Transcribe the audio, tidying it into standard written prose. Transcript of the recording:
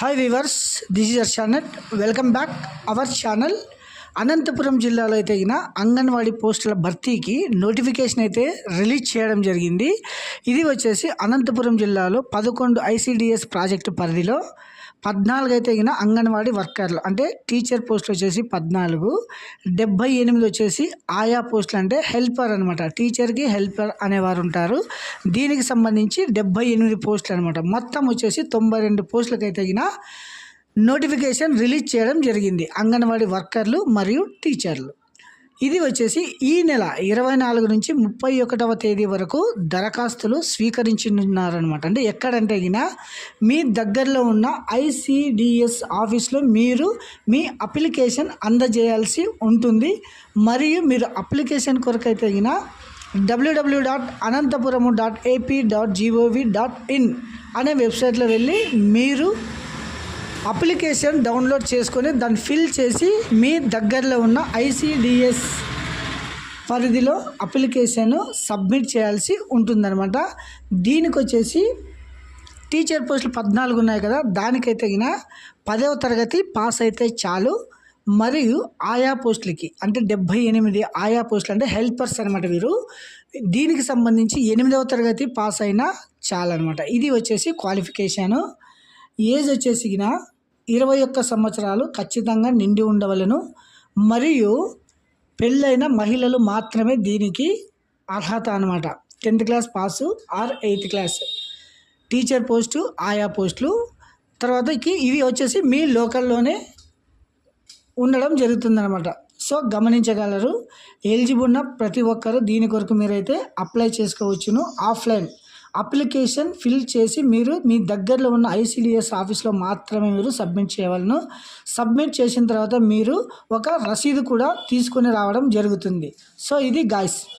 Hi viewers, this is అర్షానట్. Welcome back our channel. Anantapur జిల్లాలో అయితే అంగన్వాడీ పోస్టుల భర్తీకి నోటిఫికేషన్ అయితే రిలీజ్ చేయడం జరిగింది. ఇది వచ్చేసి అనంతపురం జిల్లాలో 11 ICDS ప్రాజెక్టు పరిధిలో 14 అయితే అంగన్వాడీ వర్కర్లు అంటే టీచర్ పోస్టులు వచ్చేసి 14, 78 వచ్చేసి ఆయా పోస్టులు అంటే హెల్పర్ అనమాట. టీచర్కి హెల్పర్ అనేవారు ఉంటారు. దీనికి సంబంధించి 78 పోస్టులు అనమాట. మొత్తం వచ్చేసి 92 పోస్టులకు అయితే నోటిఫికేషన్ రిలీజ్ చేయడం జరిగింది అంగన్వాడీ వర్కర్లు మరియు టీచర్లు. ఇది వచ్చేసి ఈ నెల 24 నుంచి 31వ తేదీ వరకు దరఖాస్తులు స్వీకరించనున్నారనమాట. అంటే ఎక్కడంటే మీ దగ్గరలో ఉన్న ICDS ఆఫీస్లో మీరు మీ అప్లికేషన్ అందజేయాల్సి ఉంటుంది. మరియు మీరు అప్లికేషన్ కొరకైతే www.anantapuram.ap.gov.in అనే వెబ్సైట్లో వెళ్ళి మీరు అప్లికేషన్ డౌన్లోడ్ చేసుకొని దాన్ని ఫిల్ చేసి మీ దగ్గరలో ఉన్న ICDS పరిధిలో అప్లికేషన్ సబ్మిట్ చేయాల్సి ఉంటుందన్నమాట. దీనికి వచ్చేసి టీచర్ పోస్టులు 14 ఉన్నాయి కదా, దానికైతే 10వ తరగతి పాస్ అయితే చాలు. మరియు ఆయా పోస్టులకి అంటే 78 ఆయా పోస్టులు అంటే హెల్పర్స్ అనమాట. వీరు దీనికి సంబంధించి 8వ తరగతి పాస్ అయినా చాలన్నమాట. ఇది వచ్చేసి క్వాలిఫికేషను. ఏజ్ వచ్చేసి 21 సంవత్సరాలు ఖచ్చితంగా నిండి ఉండవలను. మరియు పెళ్ళైన మహిళలు మాత్రమే దీనికి అర్హత అనమాట. 10th class pass or 8th class. Teacher post ఆయా పోస్టులు తర్వాతకి ఇవి వచ్చేసి మీ లోకల్లోనే ఉండడం జరుగుతుందన్నమాట. సో గమనించగలరు. ఎలిజిబుల్ ఉన్న ప్రతి ఒక్కరు దీని కొరకు మీరైతే అప్లై చేసుకోవచ్చును. ఆఫ్లైన్ అప్లికేషన్ ఫిల్ చేసి మీరు మీ దగ్గరలో ఉన్న ICDS ఆఫీస్లో మాత్రమే మీరు సబ్మిట్ చేయవలను. సబ్మిట్ చేసిన తర్వాత మీరు ఒక రసీదు కూడా తీసుకొని రావడం జరుగుతుంది. సో ఇది గాయ్స్.